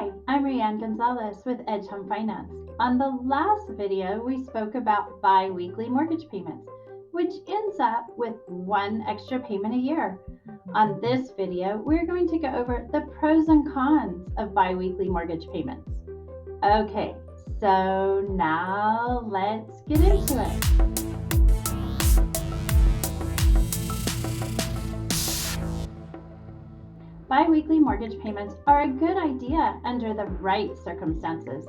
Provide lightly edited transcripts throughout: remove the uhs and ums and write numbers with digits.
Hi, I'm ReAnn Gonzalez with Edge Home Finance. On the last video, we spoke about biweekly mortgage payments, which ends up with one extra payment a year. On this video, we're going to go over the pros and cons of biweekly mortgage payments. Okay, so now let's get into it. Biweekly mortgage payments are a good idea under the right circumstances.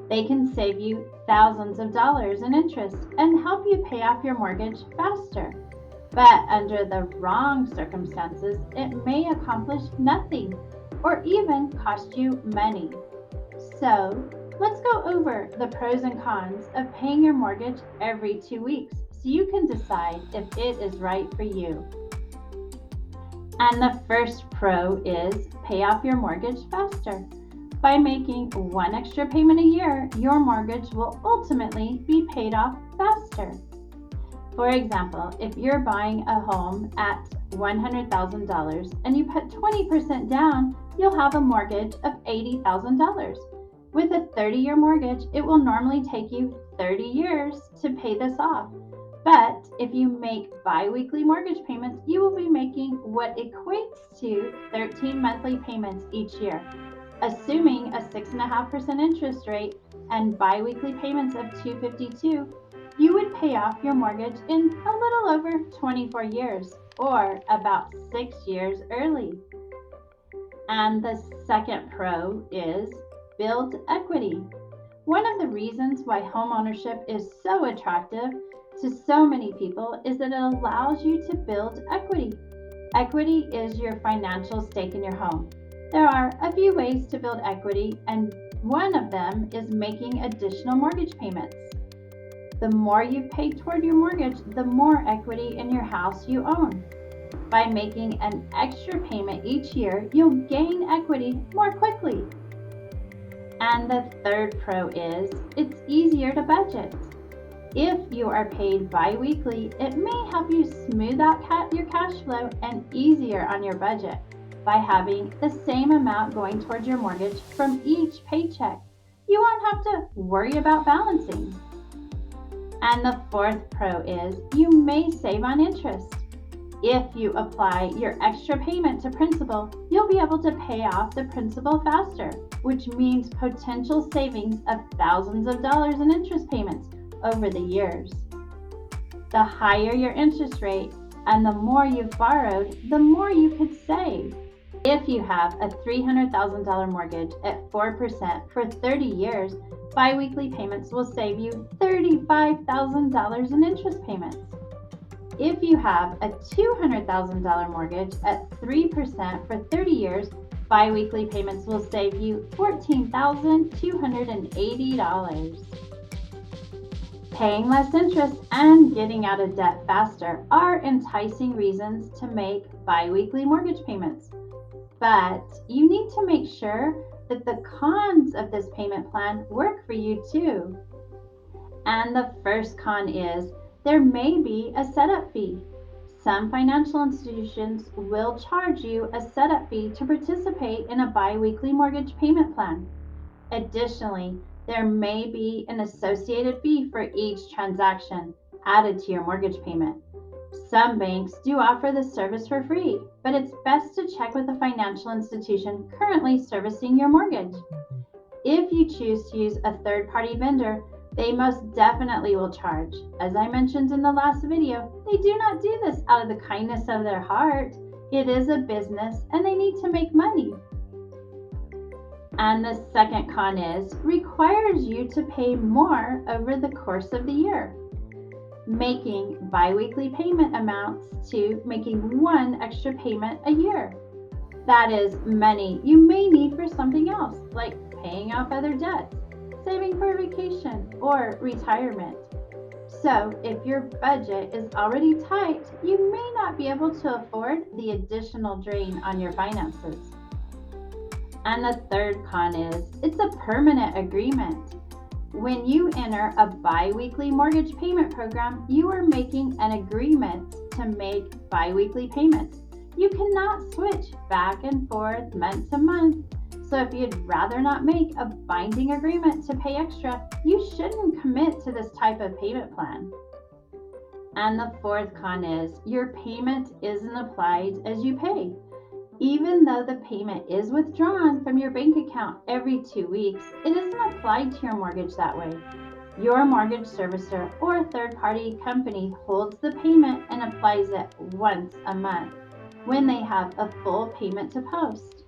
They can save you thousands of dollars in interest and help you pay off your mortgage faster. But under the wrong circumstances, it may accomplish nothing or even cost you money. So, let's go over the pros and cons of paying your mortgage every 2 weeks so you can decide if it is right for you. And the first pro is pay off your mortgage faster. By making one extra payment a year, your mortgage will ultimately be paid off faster. For example, if you're buying a home at $100,000 and you put 20% down, you'll have a mortgage of $80,000. With a 30-year mortgage, it will normally take you 30 years to pay this off. But if you make biweekly mortgage payments, you will be making what equates to 13 monthly payments each year. Assuming a 6.5% interest rate and biweekly payments of $252, you would pay off your mortgage in a little over 24 years, or about 6 years early. And the second pro is build equity. One of the reasons why homeownership is so attractive to so many people is that it allows you to build equity. Equity is your financial stake in your home. There are a few ways to build equity, and one of them is making additional mortgage payments. The more you pay toward your mortgage, the more equity in your house you own. By making an extra payment each year, you'll gain equity more quickly. And the third pro is it's easier to budget. If you are paid bi-weekly, it may help you smooth out your cash flow and easier on your budget by having the same amount going towards your mortgage from each paycheck. You won't have to worry about balancing. And the fourth pro is you may save on interest. If you apply your extra payment to principal, you'll be able to pay off the principal faster, which means potential savings of thousands of dollars in interest payments over the years. The higher your interest rate and the more you've borrowed, the more you could save. If you have a $300,000 mortgage at 4% for 30 years, biweekly payments will save you $35,000 in interest payments. If you have a $200,000 mortgage at 3% for 30 years, biweekly payments will save you $14,280. Paying less interest and getting out of debt faster are enticing reasons to make biweekly mortgage payments. But you need to make sure that the cons of this payment plan work for you too. And the first con is there may be a setup fee. Some financial institutions will charge you a setup fee to participate in a biweekly mortgage payment plan. Additionally, there may be an associated fee for each transaction added to your mortgage payment. Some banks do offer this service for free, but it's best to check with the financial institution currently servicing your mortgage. If you choose to use a third-party vendor, they most definitely will charge. As I mentioned in the last video, they do not do this out of the kindness of their heart. It is a business and they need to make money. And the second con is requires you to pay more over the course of the year, making biweekly payment amounts to making one extra payment a year. That is money you may need for something else, like paying off other debts, saving for vacation, or retirement. So if your budget is already tight, you may not be able to afford the additional drain on your finances. And the third con is it's a permanent agreement. When you enter a bi-weekly mortgage payment program, you are making an agreement to make bi-weekly payments. You cannot switch back and forth month to month. So if you'd rather not make a binding agreement to pay extra, you shouldn't commit to this type of payment plan. And the fourth con is your payment isn't applied as you pay. Even though the payment is withdrawn from your bank account every 2 weeks, it isn't applied to your mortgage that way. Your mortgage servicer or third-party company holds the payment and applies it once a month when they have a full payment to post.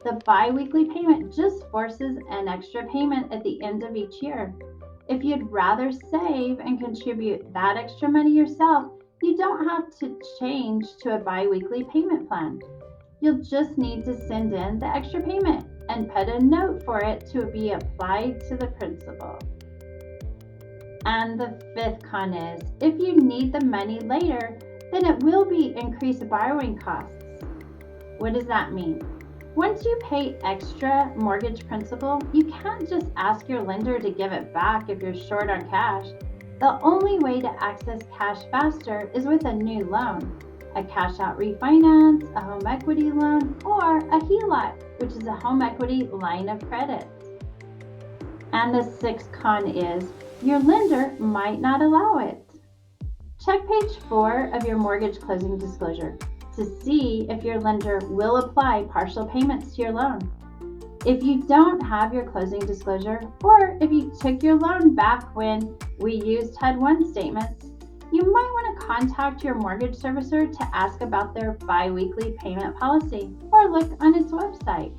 The biweekly payment just forces an extra payment at the end of each year. If you'd rather save and contribute that extra money yourself, you don't have to change to a biweekly payment plan. You'll just need to send in the extra payment and put a note for it to be applied to the principal. And the fifth con is, if you need the money later, then it will be increased borrowing costs. What does that mean? Once you pay extra mortgage principal, you can't just ask your lender to give it back if you're short on cash. The only way to access cash faster is with a new loan. A cash out refinance, a home equity loan, or a HELOC, which is a home equity line of credit. And the sixth con is your lender might not allow it. Check page 4 of your mortgage closing disclosure to see if your lender will apply partial payments to your loan. If you don't have your closing disclosure, or if you took your loan back when we used HUD 1 statements, you might want to contact your mortgage servicer to ask about their biweekly payment policy or look on its website.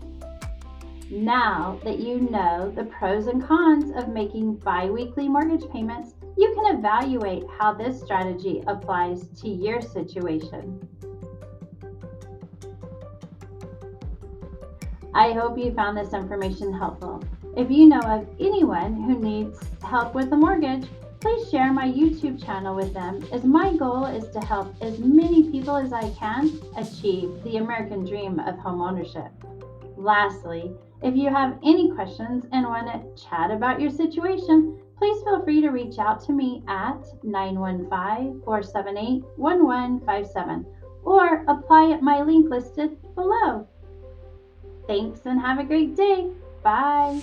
Now that you know the pros and cons of making biweekly mortgage payments, you can evaluate how this strategy applies to your situation. I hope you found this information helpful. If you know of anyone who needs help with a mortgage, please share my YouTube channel with them, as my goal is to help as many people as I can achieve the American dream of homeownership. Lastly, if you have any questions and want to chat about your situation, please feel free to reach out to me at 915-478-1157 or apply at my link listed below. Thanks and have a great day. Bye.